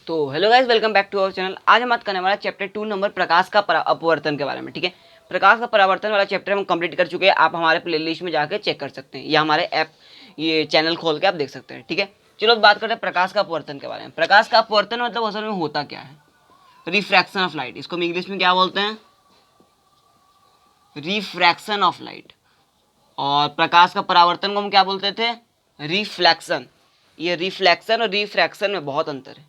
तो hello guys, welcome back to our channel. आज हम बात करने वाला चैप्टर 2 नंबर प्रकाश का अपवर्तन के बारे में। ठीक है, प्रकाश का परावर्तन वाला चैप्टर हम कंप्लीट कर चुके हैं। आप हमारे प्लेलिस्ट में जाकर चेक कर सकते हैं या हमारे ऐप ये चैनल खोल के आप देख सकते हैं। ठीक है, चलो बात करते हैं प्रकाश का अपवर्तन के बारे में। प्रकाश का अपवर्तन मतलब असल में होता क्या है? रिफ्रैक्शन ऑफ लाइट, इसको हम इंग्लिश में क्या बोलते हैं? Refraction of light. और प्रकाश का परावर्तन को हम क्या बोलते थे? रिफ्लेक्शन। ये रिफ्लेक्शन और रिफ्रैक्शन में बहुत अंतर है।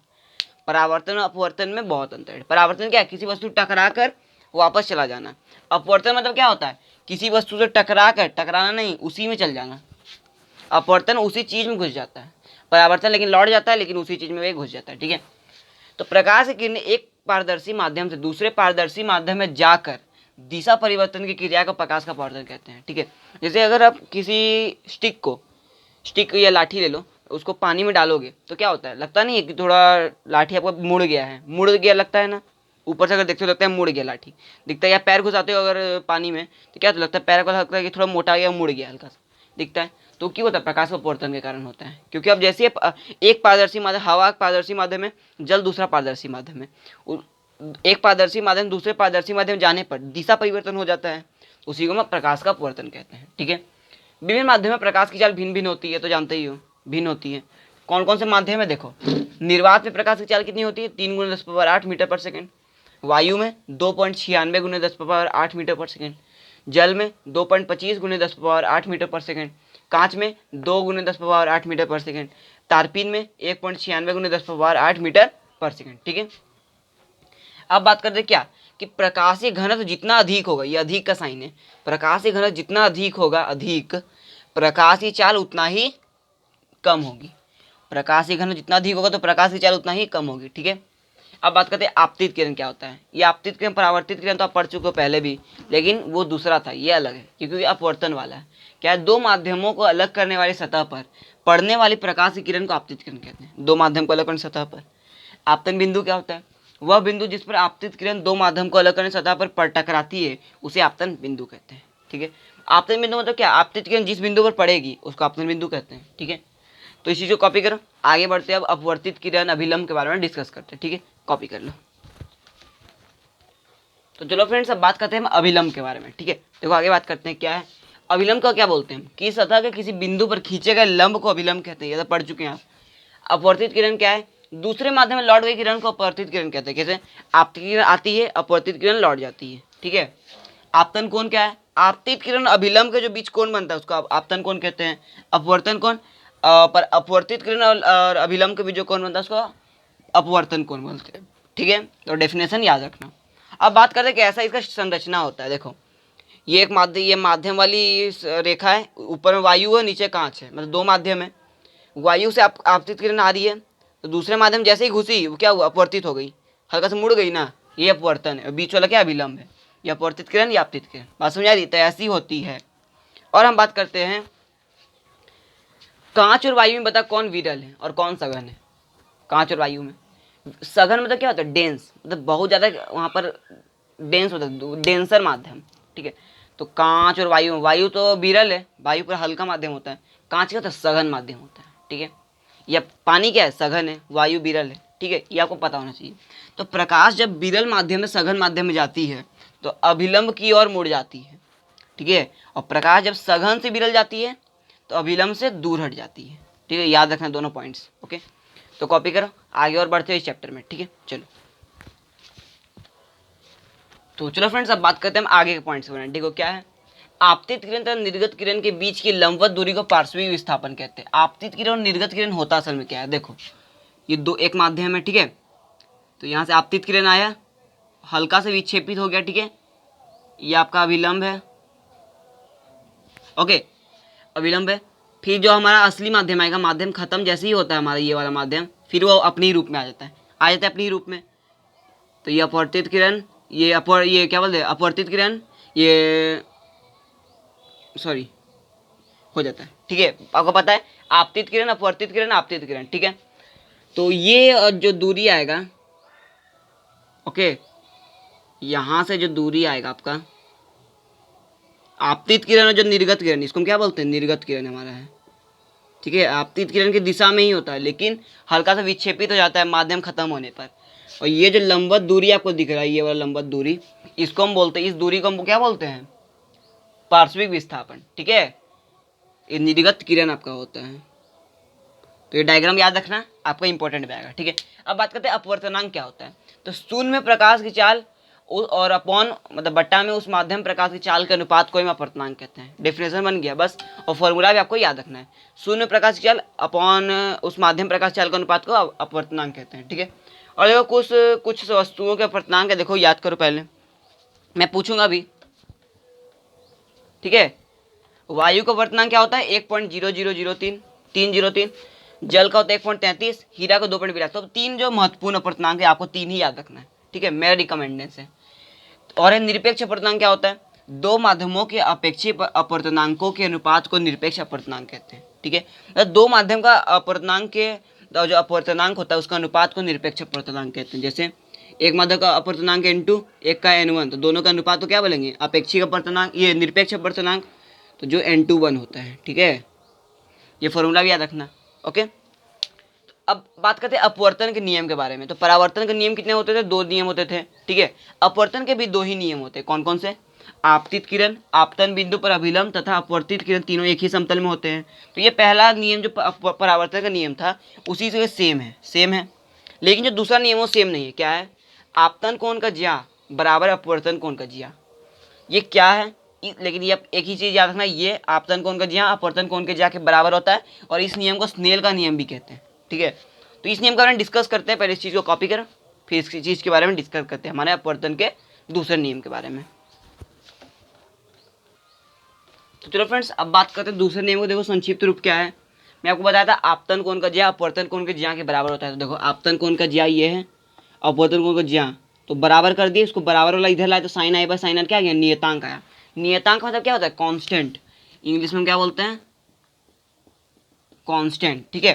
परावर्तन और अपवर्तन में बहुत अंतर है। परावर्तन क्या है? किसी वस्तु टकरा कर वापस चला जाना। अपवर्तन मतलब क्या होता है? किसी वस्तु से टकरा कर, टकराना नहीं, उसी में चल जाना। अपवर्तन उसी चीज में घुस जाता है। परावर्तन लेकिन लौट जाता है, लेकिन उसी चीज में वह घुस जाता है। ठीक है, तो प्रकाश की किरण एक पारदर्शी माध्यम से दूसरे पारदर्शी माध्यम में जाकर दिशा परिवर्तन की क्रिया को प्रकाश का अपवर्तन कहते हैं। ठीक है, जैसे अगर आप किसी स्टिक या लाठी ले लो, उसको पानी में डालोगे तो क्या होता है? लगता नहीं है कि थोड़ा लाठी आपका मुड़ गया है? मुड़ गया लगता है ना? ऊपर से अगर देखते हो लगता है मुड़ गया लाठी, दिखता है। या पैर घुसाते हो अगर पानी में तो क्या लगता है? पैर को लगता है कि थोड़ा मोटा गया, मुड़ गया, हल्का सा दिखता है। तो क्यों होता है? प्रकाश का अपवर्तन के कारण होता है। क्योंकि अब जैसे एक पारदर्शी माध्यम, हवा पारदर्शी माध्यम है, जल दूसरा पारदर्शी माध्यम है, एक पारदर्शी माध्यम दूसरे पारदर्शी माध्यम जाने पर दिशा परिवर्तन हो जाता है। उसी को हम प्रकाश का अपवर्तन कहते हैं। ठीक है, विभिन्न माध्यम में प्रकाश की चाल भिन्न भिन्न होती है, तो जानते ही हो भिन्न होती है। कौन कौन से माध्यम है? देखो, निर्वात में प्रकाश की चाल कितनी होती है? 3 × 10⁸ मीटर पर सेकेंड। वायु में 2.96 × 10⁸ मीटर पर सेकेंड। जल में 2.25 × 10⁸ मीटर पर सेकेंड। कांच में 2 × 10⁸ मीटर पर सेकेंड। तारपीन में 1.96 × 10⁸ मीटर पर सेकेंड। ठीक है, अब बात करते क्या कि प्रकाशीय घनत्व जितना अधिक होगा, ये अधिक का साइन है, प्रकाशीय घनत्व जितना अधिक होगा, अधिक प्रकाशीय चाल उतना ही कम होगी। प्रकाशीय घनत्व जितना अधिक होगा तो प्रकाश की चाल उतना ही कम होगी। ठीक है, अब बात करते हैं आपतित किरण क्या होता है। ये आपतित किरण, परावर्तित किरण तो आप पढ़ चुके हो पहले भी, लेकिन वो दूसरा था, ये अलग है क्योंकि ये अपवर्तन वाला है। क्या है? दो माध्यमों को अलग करने वाली सतह पर पड़ने वाली प्रकाश की किरण को आपतित किरण कहते हैं। दो माध्यम को अलग करने सतह पर। आपतन बिंदु क्या होता है? वह बिंदु जिस पर आपतित किरण दो माध्यम को अलग करने सतह पर टकराती है, उसे आपतन बिंदु कहते हैं। ठीक है, आपतन बिंदु मतलब क्या? आपतित किरण जिस बिंदु पर पड़ेगी उसको आपतन बिंदु कहते हैं। ठीक है, तो इस चीज को कॉपी करो। आगे बढ़ते हैं, अब अपवर्तित किरण अभिलंब के बारे में डिस्कस करते हैं। ठीक है, कॉपी कर लो। तो चलो फ्रेंड्स, अब बात करते हैं हम अभिलंब के बारे में। ठीक है, देखो आगे बात करते हैं क्या है अभिलंब का। क्या बोलते हैं? कि सतह के किसी बिंदु पर खींचे गए लंब को अभिलंब कहते हैं। ये तो पढ़ चुके हैं आप। अपवर्तित किरण क्या है? दूसरे माध्यम में लौट गई किरण को अपवर्तित किरण कहते हैं। कैसे? आपतित किरण आती है, अपवर्तित किरण लौट जाती है। ठीक है, आपतन कोण क्या है? आपतित किरण अभिलंब के जो बीच कोण बनता है उसको आपतन कोण कहते हैं। अपवर्तन कोण, पर अपवर्तित किरण और अभिलंब के बीच जो कोण बनता है उसको अपवर्तन कोण बोलते हैं। ठीक है, तो डेफिनेशन याद रखना। अब बात करते हैं कि ऐसा इसका संरचना होता है। देखो, ये माध्यम वाली रेखा है, ऊपर में वायु है, नीचे कांच है, मतलब दो माध्यम है। वायु से आपतित किरण आ रही है, तो दूसरे माध्यम जैसे ही घुसी वो क्या हुआ? अपवर्तित हो गई, हल्का से मुड़ गई ना, ये अपवर्तन है। बीच वाला क्या? अभिलंब है। ये अपवर्तित किरण या आपतित किरण। बात समझ आ रही? तो ऐसी होती है। और हम बात करते हैं कांच और वायु में, बता कौन विरल है और कौन सघन है? कांच और वायु में सघन मतलब क्या होता है? डेंस, मतलब बहुत ज्यादा वहां पर डेंस होता है, डेंसर माध्यम। ठीक है, तो कांच और वायु, वायु तो विरल है, वायु पर हल्का माध्यम होता है। कांच क्या होता है? सघन माध्यम होता है। ठीक है, या पानी क्या है? सघन है, वायु विरल है। ठीक है, ये आपको पता होना चाहिए। तो प्रकाश जब विरल माध्यम में सघन माध्यम में जाती है तो अभिलंब की ओर मुड़ जाती है। ठीक है, और प्रकाश जब सघन से विरल जाती है तो अभिलंब से दूर हट जाती है। ठीक है, याद रखना दोनों पॉइंट्स। ओके, तो कॉपी करो, आगे और बढ़ते हैं इस चैप्टर में। ठीक है, चलो। तो चलो फ्रेंड्स, अब बात करते हैं हम आगे के पॉइंट्स के बारे में। देखो क्या है आपतित किरण तथा निर्गत किरण के बीच की लंबवत दूरी को पार्श्विक विस्थापन कहते हैं। आपतित किरण और निर्गत किरण होता असल में क्या है? देखो, ये दो एक माध्यम है। ठीक है, तो यहाँ से आपतित किरण आया, हल्का से विक्षेपित हो गया। ठीक है, ये आपका अभिलंब है। ओके, अभिलंब है। फिर जो हमारा असली माध्यम आएगा, माध्यम खत्म जैसे ही होता है हमारा ये वाला माध्यम, फिर वो अपनी रूप में आ जाता है, अपनी रूप में। तो ये अपवर्तित किरण, ये क्या बोलते हैं? अपवर्तित किरण, ये सॉरी हो जाता है। ठीक है, आपको पता है आपतित किरण, अपवर्तित किरण, आपतित किरण। ठीक है, तो ये जो दूरी आएगा, ओके, यहां से जो दूरी आएगा आपका आपतित किरण और जो निर्गत किरण, इसको हम क्या बोलते हैं? निर्गत किरण हमारा है। ठीक है, आपतित किरण की दिशा में ही होता है, लेकिन हल्का सा विक्षेपित हो जाता है माध्यम खत्म होने पर। और ये जो लंबवत दूरी आपको दिख रहा है, ये वाला लंबवत दूरी, इसको हम बोलते हैं, इस दूरी को हम क्या बोलते हैं, पार्श्विक विस्थापन। ठीक है, ये निर्गत किरण आपका होता है। तो ये डायग्राम याद रखना, आपका इंपॉर्टेंट रहेगा। ठीक है, अब बात करते हैं अपवर्तनांक क्या होता है। तो शून्य में प्रकाश की चाल और अपॉन मतलब बट्टा में उस माध्यम प्रकाश की चाल के अनुपात को हम अपवर्तनांक कहते हैं। डेफिनेशन बन गया बस, और फॉर्मूला भी आपको याद रखना है। शून्य प्रकाश की चाल अपॉन उस माध्यम प्रकाश चाल के अनुपात को अपवर्तनांक कहते हैं। ठीक है, और देखो कुछ वस्तुओं के अपवर्तनांक है, देखो याद करो, पहले मैं पूछूंगा अभी। ठीक है, वायु का अपवर्तनांक क्या होता है, 1.0003 जल का होता है 1.33, हीरा का 2.82। तो तीन जो महत्वपूर्ण अपवर्तनांक है, आपको तीन ही याद रखना है। ठीक है, मेरा रिकमेंडेशन है। और निरपेक्ष अपवर्तनांक क्या होता है, दो माध्यमों के अपेक्षित अपवर्तनांकों के अनुपात को निरपेक्ष अपवर्तनांक कहते हैं। ठीक है, तो दो माध्यम का अपवर्तनांक के जो अपवर्तनांक होता है उसका अनुपात को निरपेक्ष अपवर्तनांक कहते हैं। जैसे एक माध्यम का अपवर्तनांक n2, एक का n1, तो दोनों का अनुपात तो क्या बोलेंगे, अपेक्षिक अपवर्तनांक, ये निरपेक्ष अपवर्तनांक, तो जो n2 होता है। ठीक है, ये फॉर्मूला भी याद रखना। ओके, अब बात करते हैं अपवर्तन के नियम के बारे में। तो परावर्तन के नियम कितने होते थे, दो नियम होते थे। ठीक है, अपवर्तन के भी दो ही नियम होते हैं। कौन कौन से, आपतित किरण आपतन बिंदु पर अभिलंब तथा अपवर्तित किरण तीनों एक ही समतल में होते हैं। तो ये पहला नियम जो परावर्तन का नियम था उसी से सेम है, लेकिन जो दूसरा नियम वो सेम नहीं है। क्या है, आपतन कोण का ज्या बराबर अपवर्तन कोण का ज्या। ये क्या है, लेकिन ये एक ही चीज याद रखना, ये आपतन कोण का ज्या अपवर्तन कोण के ज्या के बराबर होता है, और इस नियम को स्नेल का नियम भी कहते हैं। ठीक है, तो इस नियम के बारे में डिस्कस करते हैं। पहले इस चीज़ को कॉपी करो, फिर इस चीज़ के बारे में डिस्कस करते हैं, हमारे अपवर्तन के दूसरे नियम के बारे में। तो चलो फ्रेंड्स, अब बात करते हैं दूसरे नियम को। देखो संक्षिप्त रूप क्या है, मैं आपको बताया था आपतन कोण का ज्या अपवर्तन कोण के ज्या के बराबर होता है। तो देखो आपतन कोण का ज्या ये है, अपवर्तन कोण का ज्या, तो बराबर कर दिए, इसको बराबर वाला इधर लाए तो sine i by sine r क्या आ गया, नियतांक आया। नियतांक मतलब क्या होता है, कांस्टेंट, इंग्लिश में क्या बोलते हैं, कांस्टेंट। ठीक है,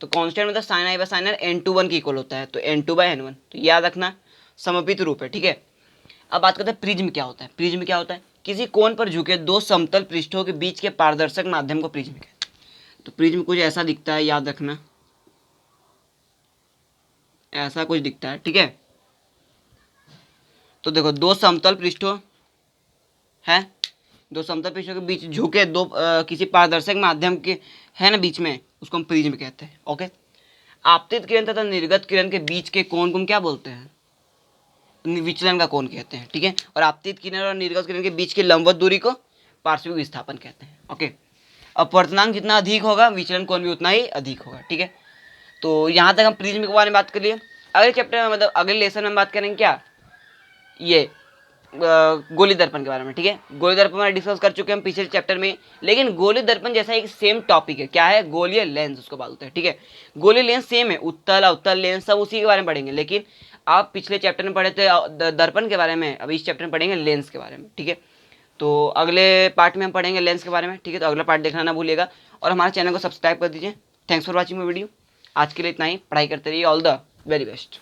तो कांस्टेंट मतलब sine i by sine r n2 की इक्वल होता है, तो n2/n1, तो याद रखना समर्पित रूप है। ठीक है, अब बात करते हैं प्रिज्म क्या होता है। प्रिज्म क्या होता है, किसी कोण पर झुके दो समतल पृष्ठों के बीच के पारदर्शक माध्यम को प्रिज्म कहते हैं। तो प्रिज्म कुछ ऐसा दिखता है, याद रखना, ऐसा कुछ दिखता है। ठीक है, तो देखो दो समतल पृष्ठों है, दो समतल पृष्ठों के बीच झुके दो किसी पारदर्शक माध्यम के है ना बीच में, उसको हम प्रिज्म कहते हैं। ओके, आपतित किरण तथा निर्गत किरण के बीच के कोण को हम क्या बोलते हैं, विचलन का कोण कहते हैं। ठीक है, और आपतित किरण और निर्गत किरण के बीच की लंबवत दूरी को पार्श्विक विस्थापन कहते हैं। ओके, अपवर्तनांक जितना अधिक होगा विचलन कोण भी उतना ही अधिक होगा। ठीक है, तो यहाँ तक हम प्रिज्म के बारे में बात कर लिए। अगले चैप्टर में मतलब अगले लेसन में हम बात करेंगे क्या, ये गोली दर्पण के बारे में। ठीक है, गोली दर्पण में डिस्कस कर चुके हैं हम पिछले चैप्टर में, लेकिन गोली दर्पण जैसा एक सेम टॉपिक है। क्या है, गोलीय लेंस उसको बोलते हैं। ठीक है, गोलीय लेंस सेम है, उत्तल अवतल लेंस सब उसी के बारे में पढ़ेंगे, लेकिन आप पिछले चैप्टर में पढ़े थे दर्पण के बारे में, अभी इस चैप्टर में पढ़ेंगे लेंस के बारे में। ठीक है, तो अगले पार्ट में हम पढ़ेंगे लेंस के बारे में। ठीक है, तो अगला पार्ट देखना ना भूलिएगा, और हमारे चैनल को सब्सक्राइब कर दीजिए। Thanks for watching my video. आज के लिए इतना ही, पढ़ाई करते रहिए। All the very best.